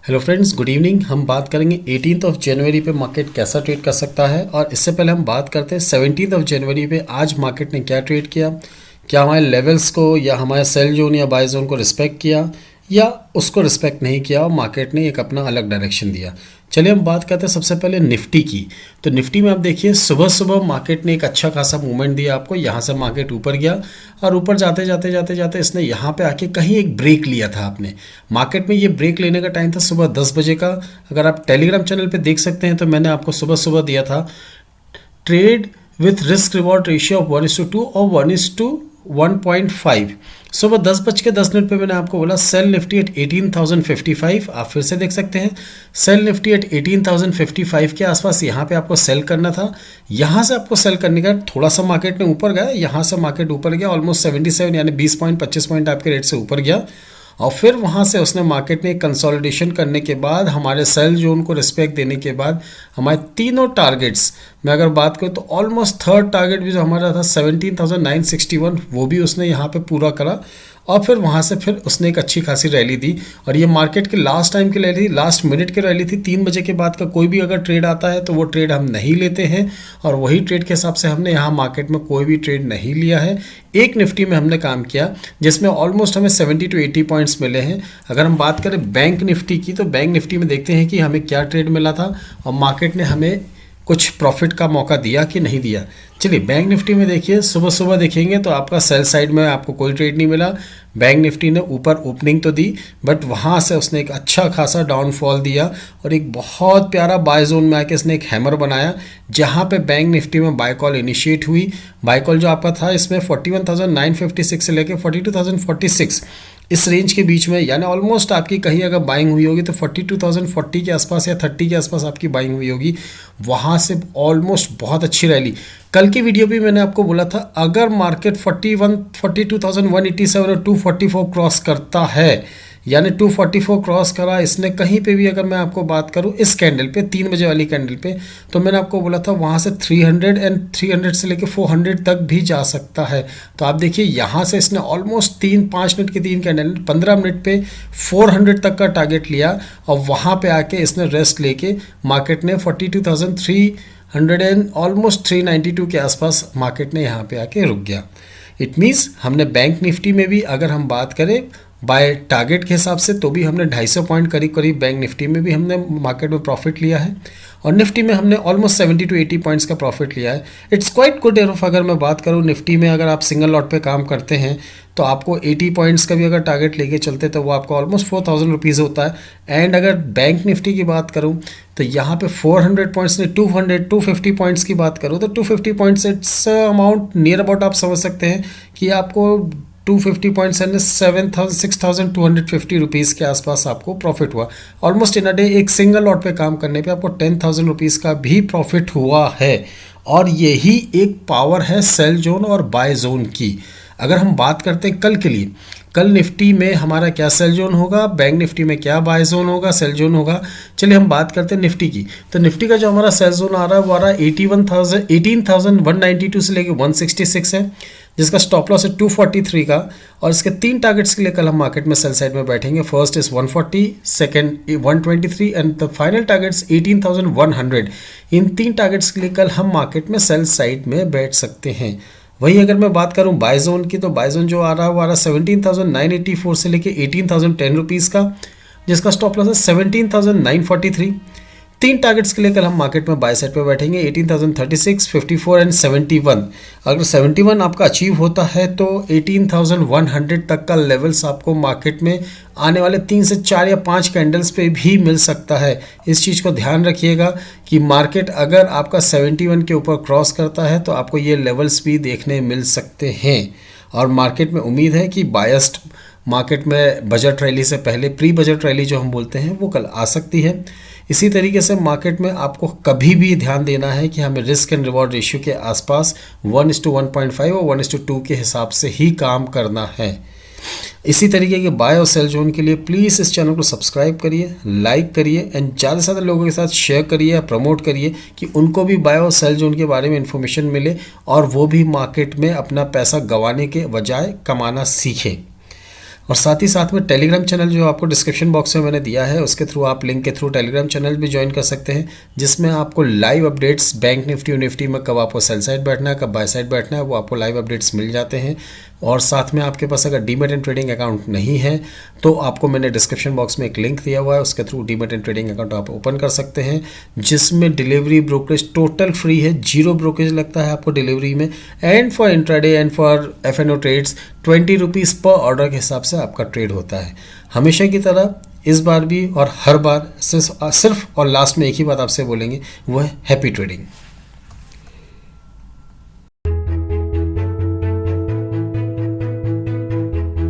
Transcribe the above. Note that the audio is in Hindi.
Hello friends, good evening. हम बात करेंगे 18 जनवरी पे मार्केट कैसा ट्रेड कर सकता है, और इससे पहले हम बात करते हैं 17 जनवरी पे आज मार्केट ने क्या ट्रेड किया। क्या हमारे लेवल्स को या हमारे सेल जोन या बाय जोन को रिस्पेक्ट किया या उसको रिस्पेक्ट नहीं किया और मार्केट ने एक अपना अलग डायरेक्शन दिया। चलिए हम बात करते हैं सबसे पहले निफ्टी की। तो निफ्टी में आप देखिए सुबह सुबह मार्केट ने एक अच्छा खासा मूवमेंट दिया आपको। यहाँ से मार्केट ऊपर गया और ऊपर जाते जाते जाते जाते इसने यहाँ पे आके कहीं एक ब्रेक लिया था। आपने मार्केट में ये ब्रेक लेने का टाइम था सुबह 10 बजे का। अगर आप टेलीग्राम चैनल पे देख सकते हैं तो मैंने आपको सुबह सुबह दिया था trade with risk reward ratio of 1:2 और 1:1.5। सुबह 10:10 पे मैंने आपको बोला सेल निफ्टी एट 18,055। आप फिर से देख सकते हैं सेल निफ्टी एट 18,055 के आसपास यहाँ पे आपको सेल करना था। यहाँ से आपको सेल करने का थोड़ा सा मार्केट ने ऊपर गया, यहाँ से मार्केट ऊपर गया ऑलमोस्ट 77 यानी 20 पॉइंट 25 पॉइंट आपके रेट से ऊपर गया। और फिर वहाँ से उसने मार्केट ने कंसोलिडेशन करने के बाद हमारे सेल जोन को रिस्पेक्ट देने के बाद हमारे तीनों टारगेट्स में अगर बात करूँ तो ऑलमोस्ट थर्ड टारगेट भी जो हमारा था 17,961 वो भी उसने यहाँ पे पूरा करा। और फिर वहाँ से फिर उसने एक अच्छी खासी रैली दी। और ये मार्केट की लास्ट टाइम की रैली, लास्ट मिनट की रैली थी। 3 बजे के बाद का कोई भी अगर ट्रेड आता है तो वो ट्रेड हम नहीं लेते हैं, और वही ट्रेड के हिसाब से हमने यहाँ मार्केट में कोई भी ट्रेड नहीं लिया है। एक निफ्टी में हमने काम किया जिसमें ऑलमोस्ट हमें 70 to 80 पॉइंट्स मिले हैं। अगर हम बात करें बैंक निफ्टी की तो बैंक निफ्टी में देखते हैं कि हमें क्या ट्रेड मिला था और मार्केट ने हमें कुछ प्रॉफिट का मौका दिया कि नहीं दिया। चलिए बैंक निफ्टी में देखिए सुबह सुबह देखेंगे तो आपका सेल साइड में आपको कोई ट्रेड नहीं मिला। बैंक निफ्टी ने ऊपर ओपनिंग तो दी बट वहाँ से उसने एक अच्छा खासा डाउनफॉल दिया और एक बहुत प्यारा बाय जोन में आके इसने एक हैमर बनाया जहाँ पे बैंक निफ्टी में बाय कॉल इनिशिएट हुई। बाय कॉल जो आपका था इसमें 41,956 से लेकर 42,046 इस रेंज के बीच में, यानी ऑलमोस्ट आपकी कहीं अगर बाइंग हुई होगी तो 42,040 के आसपास या 30 के आसपास आपकी बाइंग हुई होगी। वहाँ से ऑलमोस्ट बहुत अच्छी रैली। कल की वीडियो भी मैंने आपको बोला था अगर मार्केट 42,187 और 244 क्रॉस करता है, यानी 244 क्रॉस करा इसने कहीं पे भी, अगर मैं आपको बात करूं इस कैंडल पे 3 बजे वाली कैंडल पे, तो मैंने आपको बोला था वहाँ से 300 से लेके 400 तक भी जा सकता है। तो आप देखिए यहाँ से इसने ऑलमोस्ट 5 मिनट की 3 कैंडल 15 मिनट पे 400 तक का टारगेट लिया और वहाँ पे आके इसने रेस्ट लेके मार्केट ने 42,300 एंड ऑलमोस्ट 392 के आसपास मार्केट ने यहाँ पे आके रुक गया। इट मीन्स हमने बैंक निफ्टी में भी अगर हम बात करें बाय टारगेट के हिसाब से तो भी हमने 250 पॉइंट करीब करीब बैंक निफ्टी में भी हमने मार्केट में प्रॉफिट लिया है, और निफ्टी में हमने ऑलमोस्ट 70 to 80 पॉइंट्स का प्रॉफिट लिया है। It's quite good enough. अगर मैं बात करूँ निफ्टी में अगर आप सिंगल लॉट पे काम करते हैं तो आपको 80 पॉइंट्स का भी अगर टारगेट लेके चलते तो वो आपको ऑलमोस्ट 4,000 रुपीज़ होता है। एंड अगर बैंक निफ्टी की बात करूँ तो यहाँ पे 400 पॉइंट्स ने 250 पॉइंट्स की बात करूँ तो 250 points it's amount near about आप समझ सकते हैं कि आपको 250 पॉइंट्स एंड 6,250 रुपीज़ के आसपास आपको प्रॉफिट हुआ। ऑलमोस्ट इन अ डे एक सिंगल लॉट पे काम करने पे आपको 10,000 रुपीज़ का भी प्रॉफिट हुआ है। और यही एक पावर है सेल जोन और बाय जोन की। अगर हम बात करते हैं कल के लिए, कल निफ्टी में हमारा क्या सेल जोन होगा, बैंक निफ्टी में क्या बाय जोन होगा, सेल जोन होगा। चलिए हम बात करते हैं निफ्टी की। तो निफ्टी का जो हमारा सेल जोन आ रहा है वो आ रहा है 18,192 से लेकर 166 है, जिसका स्टॉप लॉस है 243 का। और इसके 3 टारगेट्स के लिए कल हम मार्केट में सेल साइड में बैठेंगे। First is 140, second 123 and the final targets 18,100। In 3 targets के लिए कल हम मार्केट में सेल साइड में बैठ सकते हैं। वही अगर मैं बात करूं बाय जोन की तो बाय जोन जो आ रहा है वो आ रहा है 17,984 से लेके 18,010 रुपीज़ का, जिसका स्टॉप लॉस है 17,943। 3 टारगेट्स के लिए कल हम मार्केट में बाय साइड पे बैठेंगे 18,036, 54 एंड 71। अगर 71 आपका अचीव होता है तो 18,100 तक का लेवल्स आपको मार्केट में आने वाले 3 से 4 या 5 कैंडल्स पे भी मिल सकता है। इस चीज़ को ध्यान रखिएगा कि मार्केट अगर आपका 71 के ऊपर क्रॉस करता है तो आपको ये लेवल्स भी देखने मिल सकते हैं। और मार्केट में उम्मीद है कि बायस्ड मार्केट में बजट रैली से पहले प्री बजट रैली जो हम बोलते हैं वो कल आ सकती है। इसी तरीके से मार्केट में आपको कभी भी ध्यान देना है कि हमें रिस्क एंड रिवॉर्ड रेशियो के आसपास 1:1.5 और 1:2 के हिसाब से ही काम करना है। इसी तरीके के बाय और सेल जोन के लिए प्लीज़ इस चैनल को सब्सक्राइब करिए, लाइक करिए एंड ज़्यादा से ज़्यादा लोगों के साथ शेयर करिए या प्रमोट करिए कि उनको भी बाय और सेल जोन के बारे में इन्फॉर्मेशन मिले और वो भी मार्केट में अपना पैसा गंवाने के बजाय कमाना सीखें। और साथ ही साथ में टेलीग्राम चैनल जो आपको डिस्क्रिप्शन बॉक्स में मैंने दिया है उसके थ्रू आप लिंक के थ्रू टेलीग्राम चैनल भी ज्वाइन कर सकते हैं, जिसमें आपको लाइव अपडेट्स बैंक निफ्टी और निफ्टी में कब आपको सेल साइड बैठना है कब बाय साइड बैठना है वो आपको लाइव अपडेट्स मिल जाते हैं। और साथ में आपके पास अगर डीमैट एंड ट्रेडिंग अकाउंट नहीं है तो आपको मैंने डिस्क्रिप्शन बॉक्स में एक लिंक दिया हुआ है, उसके through demat and trading account आप ओपन कर सकते हैं, जिसमें डिलीवरी ब्रोकरेज टोटल फ्री है, 0 ब्रोकरेज लगता है आपको डिलीवरी में। And for intraday and for एफ&ओ ट्रेड्स 20 रुपीज़ पर ऑर्डर के हिसाब से आपका ट्रेड होता है। हमेशा की तरह इस बार भी और हर बार सिर्फ और लास्ट में एक ही बात आपसे बोलेंगे, वो है हैप्पी ट्रेडिंग।